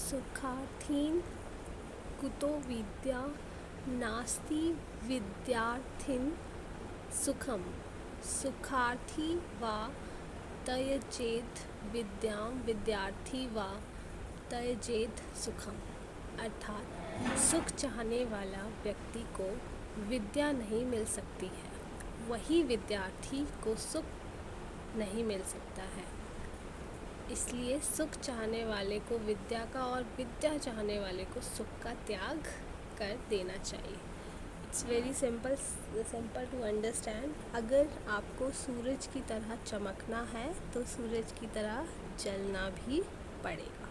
सुखार्थीन कुतो विद्या नास्ति विद्यार्थिन सुखम सुखार्थी वा त्यजेत विद्यां विद्यार्थी वा त्यजेत सुखम। अर्थात सुख चाहने वाला व्यक्ति को विद्या नहीं मिल सकती है, वही विद्यार्थी को सुख नहीं मिल सकता है। इसलिए सुख चाहने वाले को विद्या का और विद्या चाहने वाले को सुख का त्याग कर देना चाहिए। It's very simple to understand. अगर आपको सूरज की तरह चमकना है तो सूरज की तरह जलना भी पड़ेगा।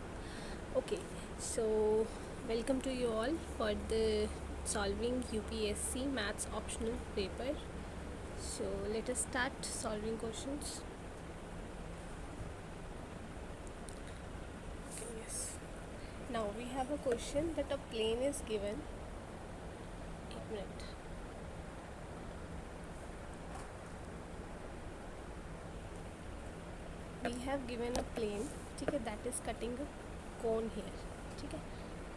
Okay, so welcome to you all for the solving UPSC maths optional paper. So let us start solving questions. Now we have a question that a plane is given. एक minute, we have given a plane, ठीक है, that is cutting a cone here, ठीक है।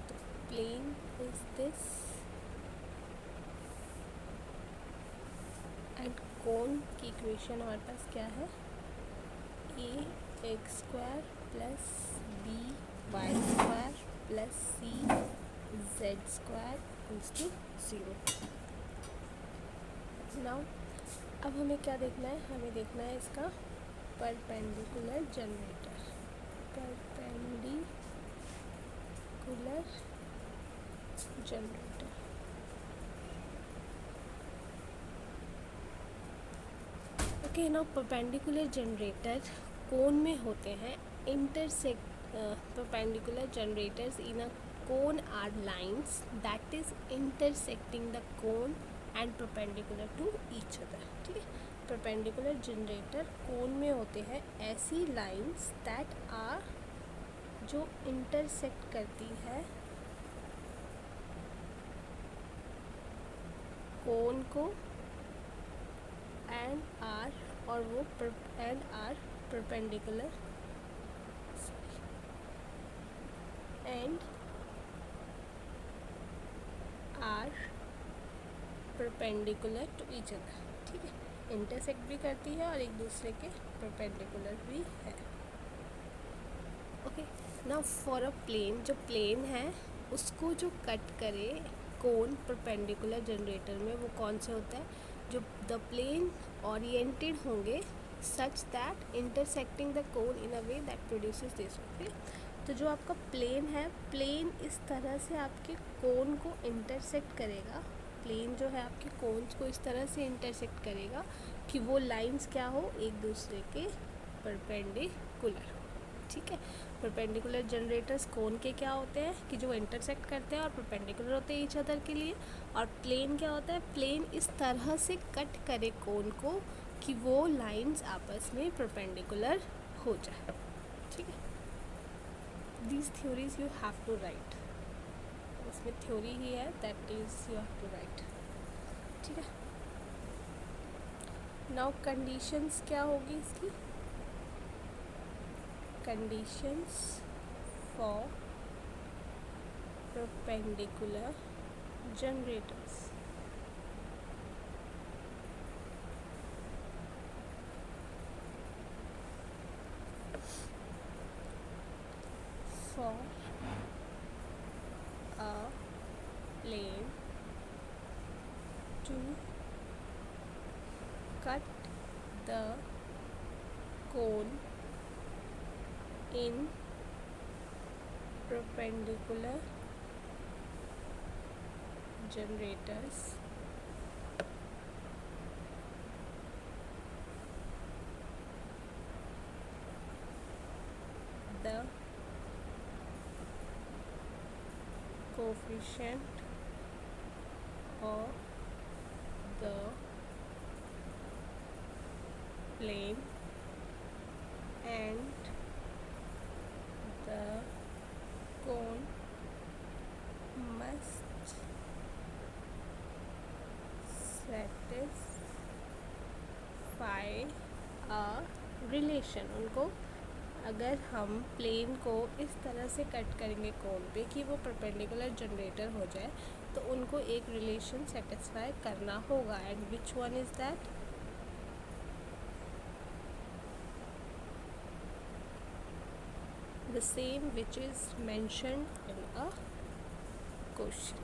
तो plane is this and cone की equation हमारे पास क्या है, ax square plus by square plus C Z square equals to 0। Now अब हमें क्या देखना है, हमें देखना है इसका perpendicular generator. Okay, now perpendicular generator cone में होते हैं। Perpendicular generators in a cone are lines that is intersecting the cone and perpendicular to each other, ठीक है। perpendicular generator cone में होते हैं ऐसी lines that are जो intersect करती है cone को and are perpendicular and are perpendicular to each other, ठीक है। इंटरसेक्ट भी करती है और एक दूसरे के परपेंडिकुलर भी है। Okay, now for a plane, जो प्लेन है उसको जो कट करे कोन परपेंडिकुलर जनरेटर में, वो कौन से होता है, जो द प्लेन ओरिएंटेड होंगे such that intersecting the cone in a way that produces this. Okay, तो जो आपका प्लेन है, प्लेन इस तरह से आपके कोन को इंटरसेक्ट करेगा। प्लेन जो है आपके कोन्स को इस तरह से इंटरसेक्ट करेगा कि वो लाइंस क्या हो, एक दूसरे के परपेंडिकुलर, ठीक है। परपेंडिकुलर जनरेटर्स कोन के क्या होते हैं कि जो इंटरसेक्ट करते हैं और परपेंडिकुलर होते हैं ईच अदर के लिए। और प्लेन क्या होता है, प्लेन इस तरह से कट करे कोन को कि वो लाइंस आपस में परपेंडिकुलर हो जाए, ठीक है। These theories you have to write, इसमें थ्योरी ही है, that is you have to write, ठीक है। नाउ कंडीशंस क्या होगी इसकी, conditions for perpendicular generators. For a plane to cut the cone in perpendicular generators, the coefficient of the plane and the cone must satisfy a relation, उनको अगर हम plane को इस तरह से कट करेंगे कोन पे कि वो परपेंडिकुलर जनरेटर हो जाए, तो उनको एक रिलेशन सेटिस्फाई करना होगा। And which one is that? The same which is mentioned in a question.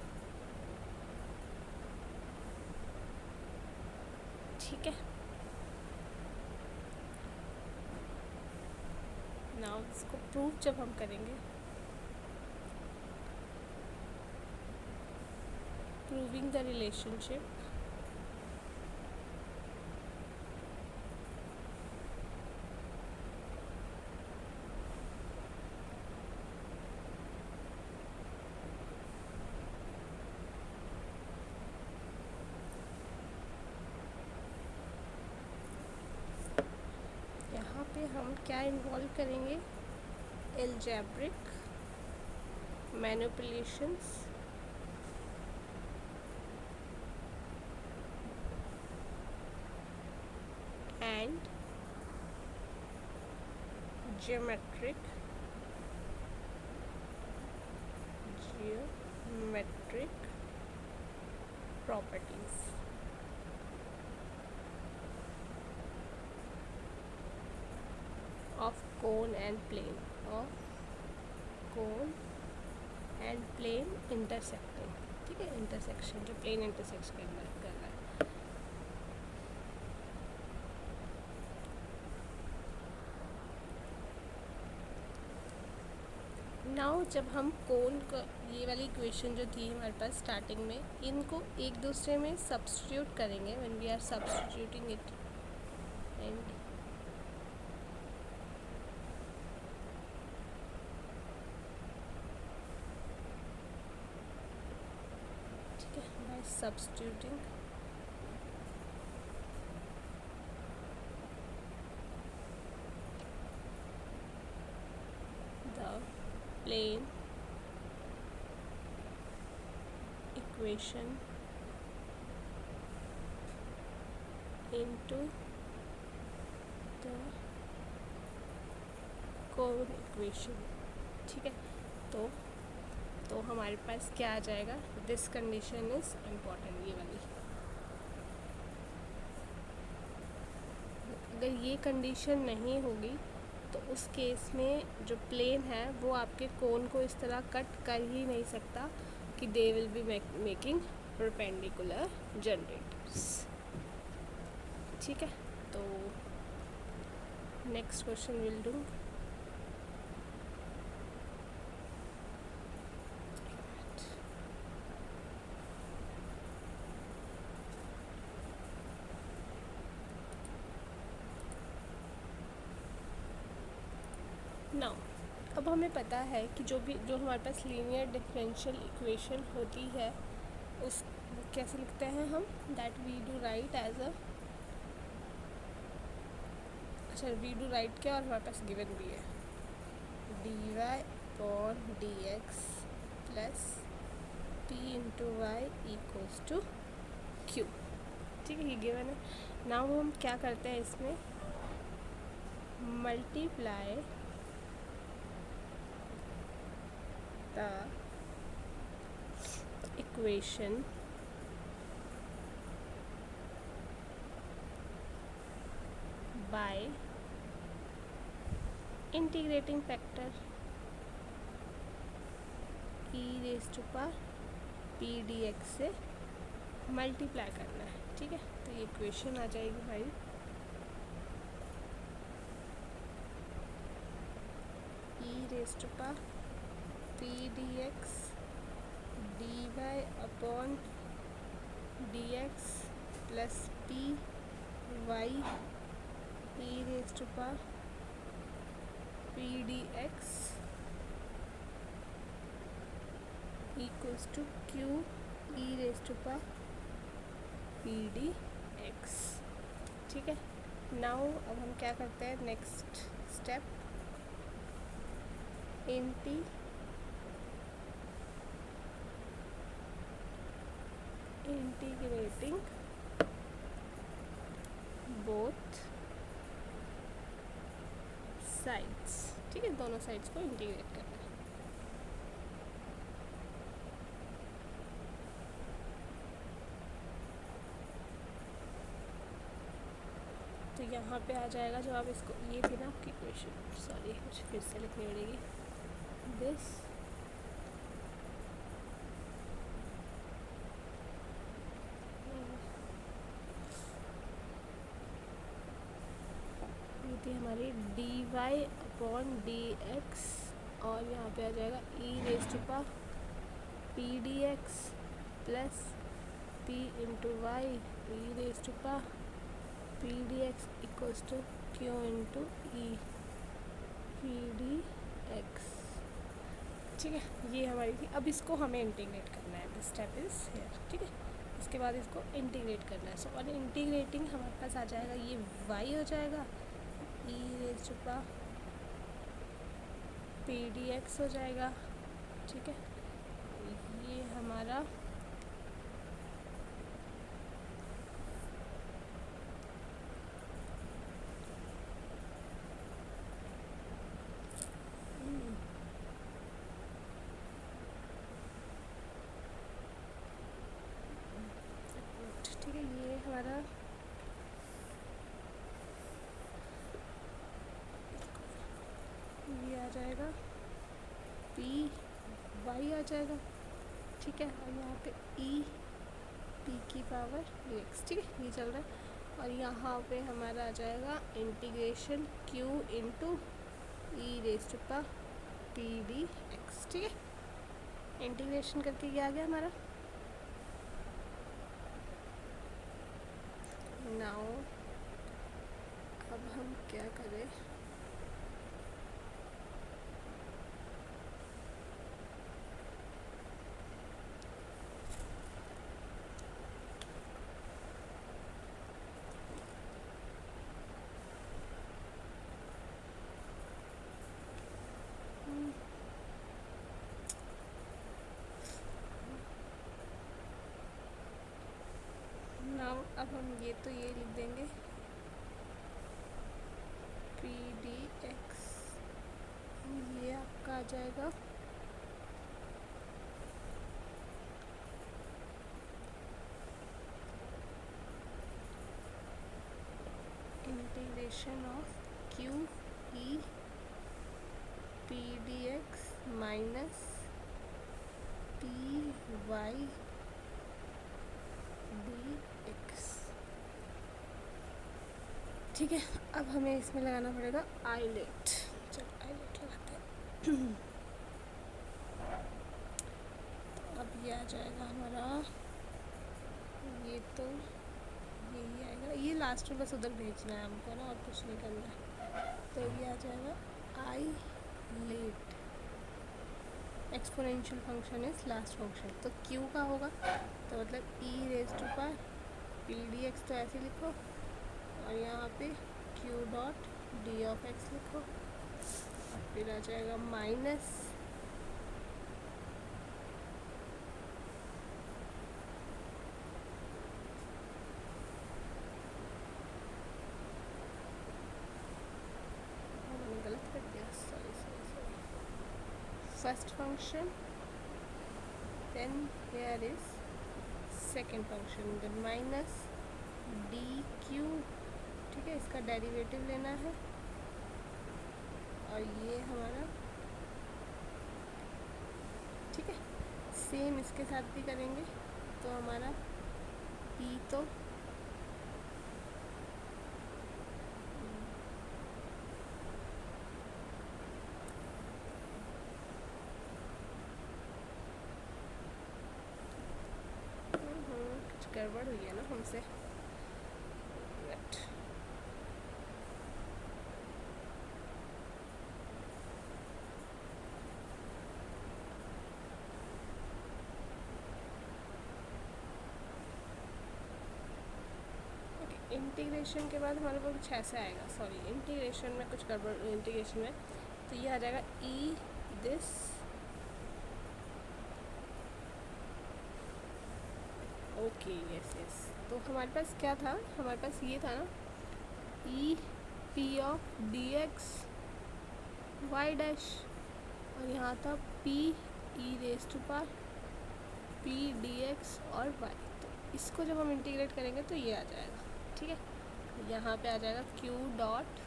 ठीक है, नाउ इसको प्रूव जब हम करेंगे, प्रूविंग द रिलेशनशिप, यहाँ पे हम क्या इन्वॉल्व करेंगे? Algebraic manipulations and geometric properties of cone and plane, of cone and plane intersecting। ठीक है, इंटरसेक्शन, जो प्लेन इंटरसेक्ट कर रहा है। नाउ जब हम कोन का, ये वाली इक्वेशन जो थी हमारे पास स्टार्टिंग में, इनको एक दूसरे में सब्स्टिट्यूट करेंगे, when we are substituting it, and ठीक है, by substituting the plane equation into the cone equation। ठीक है, तो हमारे पास क्या आ जाएगा? दिस कंडीशन इज इम्पॉर्टेंट, ये वाली। अगर ये कंडीशन नहीं होगी तो उस केस में जो प्लेन है वो आपके कोन को इस तरह कट कर ही नहीं सकता कि they will be making perpendicular generators. ठीक है, तो next question will do. Now अब हमें पता है कि जो हमारे पास लीनियर डिफरेंशियल इक्वेशन होती है उस कैसे लिखते हैं हम? That we do write as a, अच्छा वी डू राइट क्या, और हमारे पास गिवन भी है dy/dx plus p/y equals to q। ठीक है, ये गिवन है। नाउ हम क्या करते हैं, इसमें multiply the equation by integrating factor e raised to power p dx से मल्टीप्लाई करना है। ठीक है, तो ये इक्वेशन आ जाएगी भाई e raised to power p dx dy upon dx plus p y e raised to power p dx equals to q e raised to power p dx। ठीक है, नाउ अब हम क्या करते हैं, next step, integrating both sides, ठीक है, दोनों साइड्स को इंटीग्रेट करना है। तो यहाँ पे आ जाएगा जब आप इसको, ये थी ना आपकी इक्वेशन, सॉरी मुझे फिर से लिखनी पड़ेगी, दिस ये थी हमारी dy/dx, और यहाँ पे आ जाएगा e⁻pdx plus p into y e⁻pdx equals to q into e pdx। ठीक है, ये हमारी थी। अब इसको हमें इंटीग्रेट करना है, दिस स्टेप इज हियर, ठीक है। इसके बाद इसको इंटीग्रेट करना है। सो और इंटीग्रेटिंग हमारे पास आ जाएगा, ये y हो जाएगा, e⁻pdx हो जाएगा, ठीक है। ये हमारा ठीक है, ये हमारा ये आ जाएगा पी वाई आ जाएगा, ठीक है। और यहाँ पे ई पी की पावर डी एक्स, ठीक है, ये चल रहा है। और यहाँ पे हमारा आ जाएगा इंटीग्रेशन क्यू इंटू e⁻pdx, ठीक है। इंटीग्रेशन करके ये आ गया हमारा। नाउ अब हम क्या करें, नाउ अब हम ये तो ये लिख देंगे pdx, ये आपका आ जाएगा integration of q e pdx minus P y dx, ठीक है। अब हमें इसमें लगाना पड़ेगा आइलेट, चलो आइलेट लगाते हैं। तो अब ये आ जाएगा हमारा, ये तो यही आएगा, ये लास्ट में बस उधर भेजना है हमको ना, और कुछ नहीं करना है। तो ये आ जाएगा ILATE, exponential function is last function. तो क्यू का होगा, तो मतलब e⁻pdx, तो ऐसे लिखो, और यहाँ पे q dot d of x लिखो, और फिर आ जाएगा माइनस गलत कर दिया, sorry first function, then here is second function, then minus D Q, ठीक है, इसका डेरिवेटिव लेना है। और ये हमारा, ठीक है, सेम इसके साथ भी करेंगे। तो हमारा पी तो कुछ गड़बड़ हुई है ना हमसे, इंटीग्रेशन के बाद हमारे पास कुछ ऐसा आएगा, सॉरी इंटीग्रेशन में कुछ गड़बड़, इंटीग्रेशन में तो ये आ जाएगा ई दिस ओके, यस यस। तो हमारे पास क्या था, हमारे पास ये था ना, e p of d x Y dash, और यहाँ था p e raise to power P D x और वाई। तो इसको जब हम इंटीग्रेट करेंगे तो ये आ जाएगा, ठीक है। यहाँ पे आ जाएगा Q dot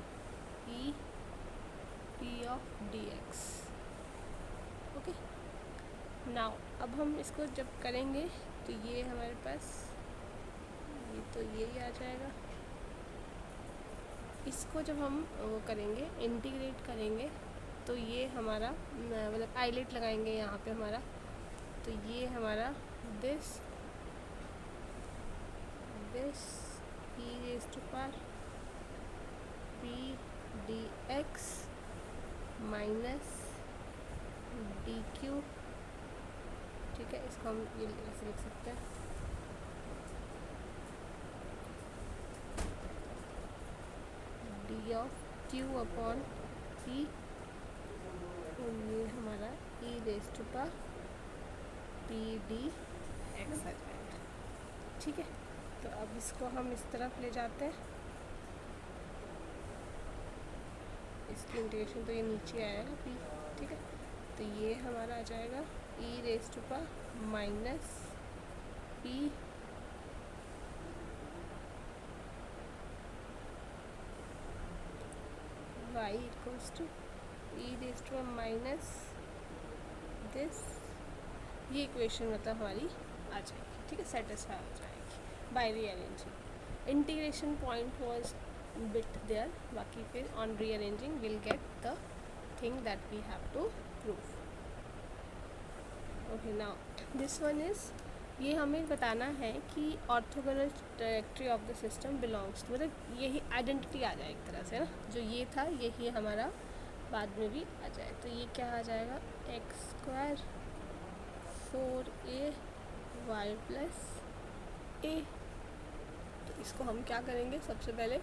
E p of d x. Okay, now अब हम इसको जब करेंगे तो ये हमारे पास ये तो यही आ जाएगा। इसको जब हम वो करेंगे इंटीग्रेट करेंगे तो ये हमारा मतलब आइलेट लगाएंगे यहाँ पे हमारा, तो ये हमारा this E raise to power P D X minus D Q, ठीक है। इसको हम ये ऐसे लिख सकते हैं, D of Q upon P, और ये हमारा E raise to power P D X आ जाएगा, ठीक है। तो अब इसको हम इस तरफ ले जाते हैं, इसकी इंटीग्रेशन तो ये नीचे आएगा पी, ठीक है। तो ये हमारा आ जाएगा E raise to power minus P Y equals to E raise to power minus this, ये इक्वेशन मतलब हमारी आ जाएगी, ठीक है, सेटिस्फाई हो जाएगी by rearranging. Integration point was bit there, बाकी फिर on rearranging will get the thing that we have to prove. Okay, now this one is, ये हमें बताना है कि orthogonal trajectory of the system belongs to, मतलब यही आइडेंटिटी आ जाए एक तरह से ना, जो ये था यही हमारा बाद में भी आ जाए। तो ये क्या आ जाएगा, X square 4a Y plus A. तो इसको हम क्या करेंगे, सबसे पहले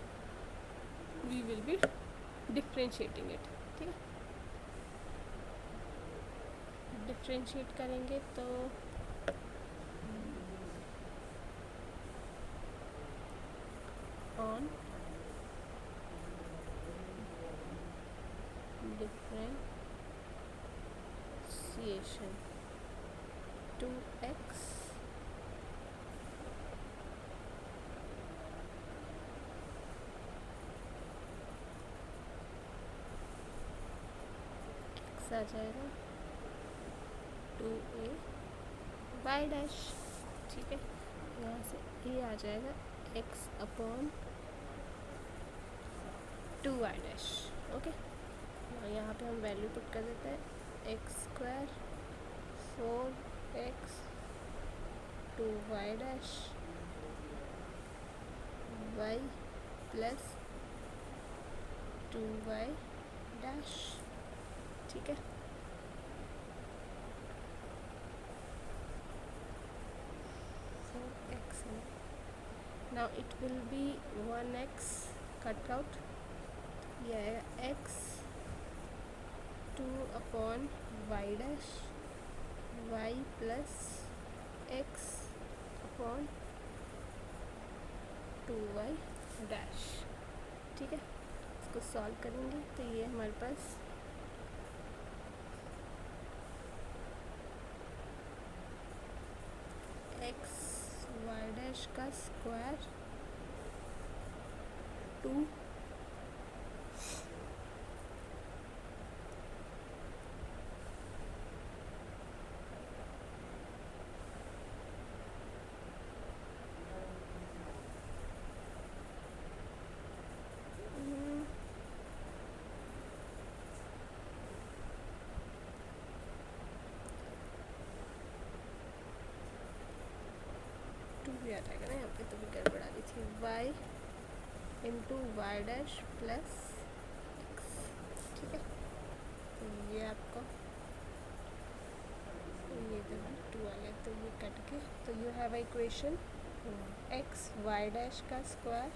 we will be differentiating it, ठीक है। डिफ्रेंशिएट करेंगे तो ऑन डिफ्रेंशिएशन 2x आ जाएगा 2a वाई डैश, ठीक है। यहाँ से ये आ जाएगा x upon 2 y dash, okay. यहाँ पे हम वैल्यू पुट कर देते हैं, x square 4x 2 y dash y plus 2 y dash, ठीक है। Now it will be 1x cut out, ये आएगा x 2 upon y dash y plus x upon 2y dash, ठीक है। इसको सॉल्व करेंगे तो ये हमारे पास x वाई डैश का स्क्वायर 2 भी आ जाएगा ना, यहाँ पे तो भी गड़बड़ आ रही थी, y into y dash plus x, ठीक है। तो ये आपको ये जब 2 आ गया तो ये कट के, तो you have equation X Y dash का square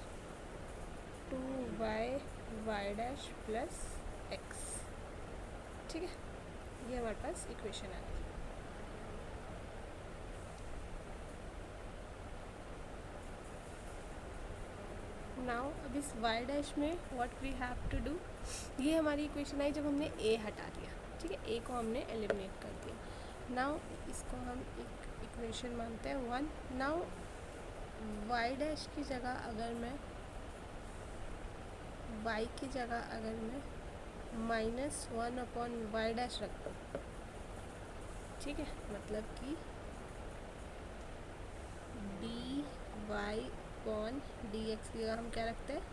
2 Y Y dash plus x, ठीक है। ये हमारे पास इक्वेशन आ गई। नाउ अब इस y डैश में what we have to do, ये हमारी इक्वेशन आई जब हमने a हटा दिया, ठीक है, a को हमने एलिमिनेट कर दिया। नाउ इसको हम एक इक्वेशन मानते हैं 1। नाउ y डैश की जगह अगर मैं y की जगह अगर मैं -1/y डैश रख दूँ, ठीक है, मतलब कि dy अपॉन dx की जगह हम क्या रखते हैं,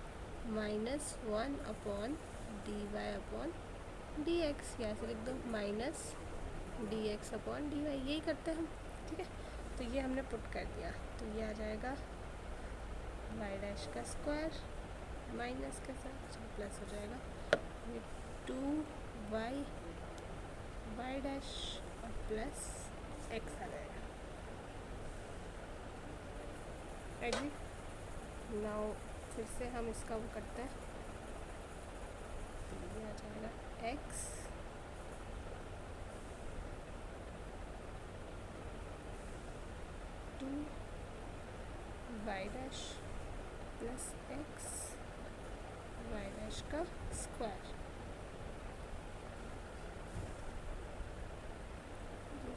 -1/dy/dx, या ऐसे लिख दो -dx/dy, यही करते हैं हम, ठीक है। तो ये हमने पुट कर दिया, तो ये आ जाएगा y डैश का स्क्वायर माइनस के साथ प्लस हो जाएगा, ये 2y डैश और प्लस x आ जाएगा। एग्री। नाउ फिर से हम इसका वो करते हैं, तो ये आ जाएगा x two y dash plus x y dash का स्क्वायर।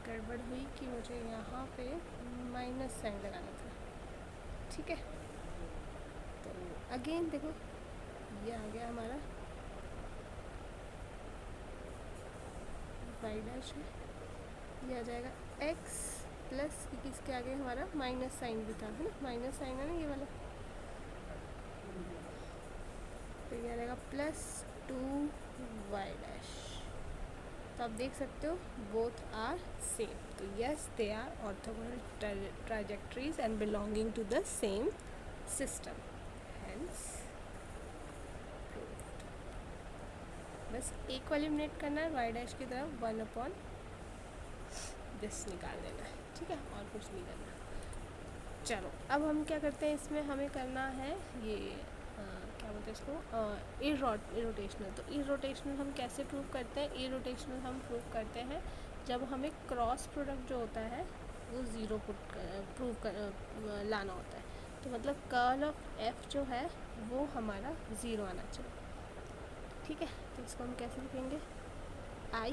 गड़बड़ हुई कि मुझे यहाँ पे माइनस साइन लगाना था, ठीक है। तो अगेन देखो ये आ गया हमारा y डैश है, ये आ जाएगा x प्लस इसके आगे हमारा माइनस साइन भी था, है ना, माइनस साइन है ना ये वाला, तो ये आ जाएगा प्लस 2y डैश। तो आप देख सकते हो बोथ आर सेम, तो yes they are orthogonal trajectories and belonging to the same system, hence proved. बस एक को एलिमिनेट करना है, y डैश की तरफ 1/, दिस निकाल देना है, ठीक है, और कुछ नहीं करना। चलो अब हम क्या करते हैं, इसमें हमें करना है ये क्या बोलते हैं इसको, इरोटेशनल। तो इरोटेशनल हम कैसे प्रूव करते हैं, इरोटेशनल हम प्रूव करते हैं जब हमें क्रॉस प्रोडक्ट जो होता है वो ज़ीरो लाना होता है। तो मतलब कर्ल ऑफ f जो है वो हमारा ज़ीरो आना चाहिए, ठीक है। तो इसको हम कैसे लिखेंगे, i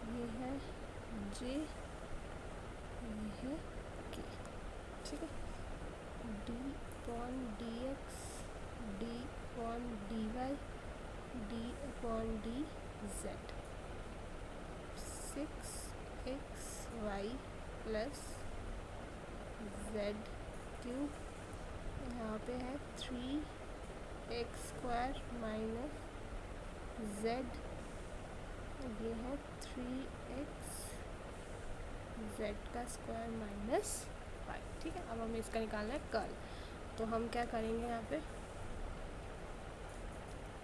ये है j, ये है k, ठीक है, d upon dx, d upon dy, d upon dz, 6xy plus z cube, यहाँ पे है 3x² माइनस z, ये है 3x z का स्क्वायर माइनस 5, ठीक है। अब हमें इसका निकालना है कर्ल, तो हम क्या करेंगे, यहाँ पे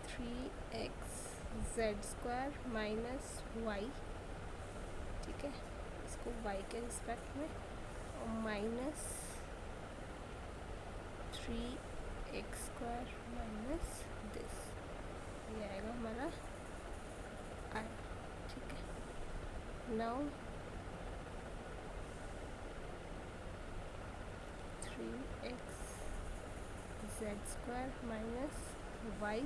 3x² माइनस y, ठीक है, इसको y के रिस्पेक्ट में, और माइनस 3x² माइनस दिस, ये आएगा हमारा i, ठीक है। Now 3xz² minus y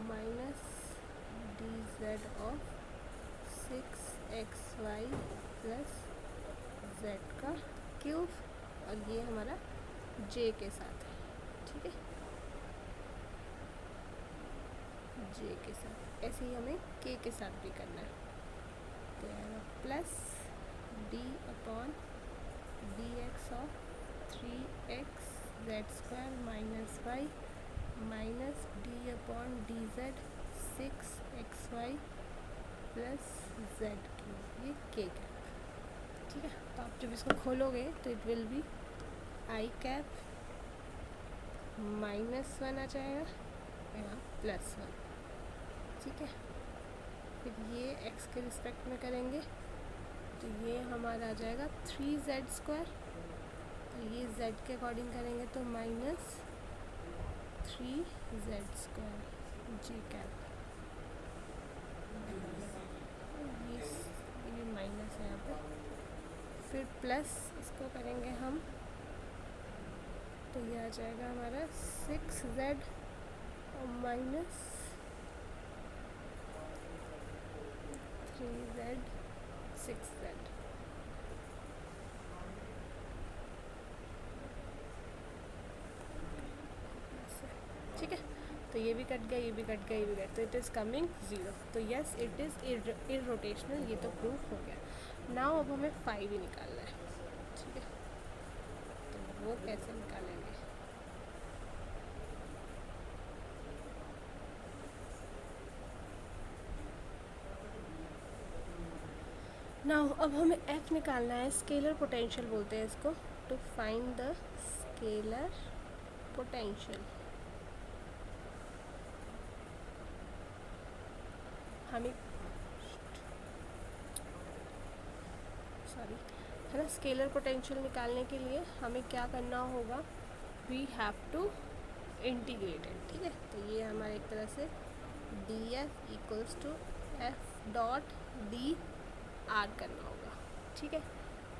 minus dz of 6xy plus z का क्यूब, और ये हमारा j के साथ है, ठीक है, j के साथ। ऐसे ही हमें k के साथ भी करना है, तो आएगा plus d upon dx of 3xz² minus y minus d upon dz 6xy plus z cube, ये k कैप, ठीक है। तो आप जब इसको खोलोगे तो it will be i cap -1 आ जाएगा, यहाँ +1, ठीक है। फिर ये x के रिस्पेक्ट में करेंगे तो ये हमारा आ जाएगा 3z², तो ये z के अकॉर्डिंग करेंगे तो -3z² j कैप, ये माइनस है यहाँ पे, फिर प्लस इसको करेंगे हम तो ये आ जाएगा हमारा 6z माइनस 3z 6z। ठीक है, तो ये भी कट गया, ये भी कट गया, ये भी कट, तो इट इज़ कमिंग 0। तो यस इट इज़ इररोटेशनल, ये तो प्रूफ हो गया। नाउ अब हमें 5 ही निकालना है। ठीक है, तो वो कैसे निकालेंगे? नाउ अब हमें f निकालना है, स्केलर पोटेंशियल बोलते हैं इसको। To find the scalar potential हमें है ना, स्केलर पोटेंशियल निकालने के लिए हमें क्या करना होगा? We have to integrate it. ठीक है, तो ये हमारा एक तरह से d f equals to f dot d r करना होगा। ठीक है,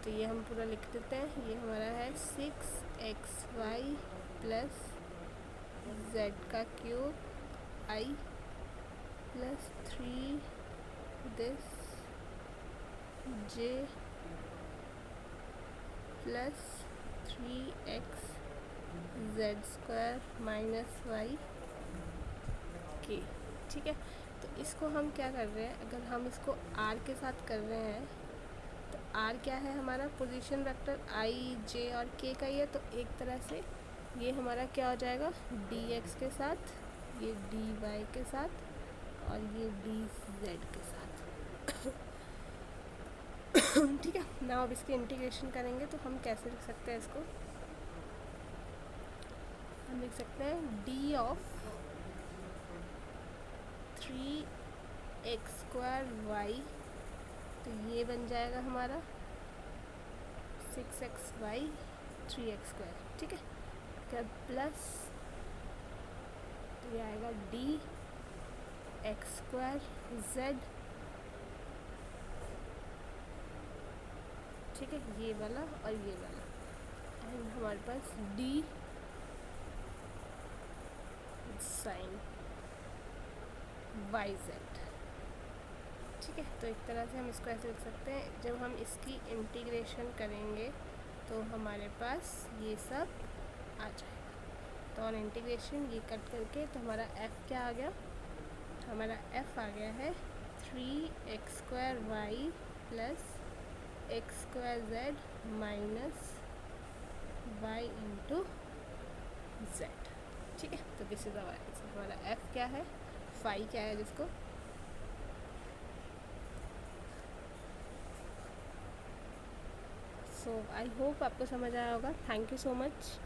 तो ये हम पूरा लिख देते हैं। ये हमारा है 6xy प्लस जेड का cube i plus 3 this j plus 3x z square minus y k. ठीक है, तो इसको हम क्या कर रहे हैं? अगर हम इसको r के साथ कर रहे हैं तो r क्या है? हमारा पोजीशन वेक्टर i j और k का ही है। तो एक तरह से ये हमारा क्या हो जाएगा? dx के साथ, ये dy के साथ और ये dz के साथ। ठीक है, ना अब इसकी इंटीग्रेशन करेंगे तो हम कैसे लिख सकते हैं इसको? हम लिख सकते हैं d of 3x square y, तो ये बन जाएगा हमारा 6xy 3x स्क्वायर। ठीक है, क्या प्लस, तो ये आएगा d x स्क्वायर z। ठीक है, ये वाला और ये वाला, एंड हमारे पास d साइन yz। ठीक है, तो एक तरह से हम इसको ऐसे लिख सकते हैं। जब हम इसकी इंटीग्रेशन करेंगे तो हमारे पास ये सब आ जाएगा। तो ऑन इंटीग्रेशन ये कट करके तो हमारा f क्या आ गया? हमारा f आ गया है 3x square y plus x square z minus y into z। ठीक है, तो दिस इज आवर आंसर। हमारा f क्या है? फाई क्या है जिसको सो आई होप आपको समझ आया होगा। Thank you so much.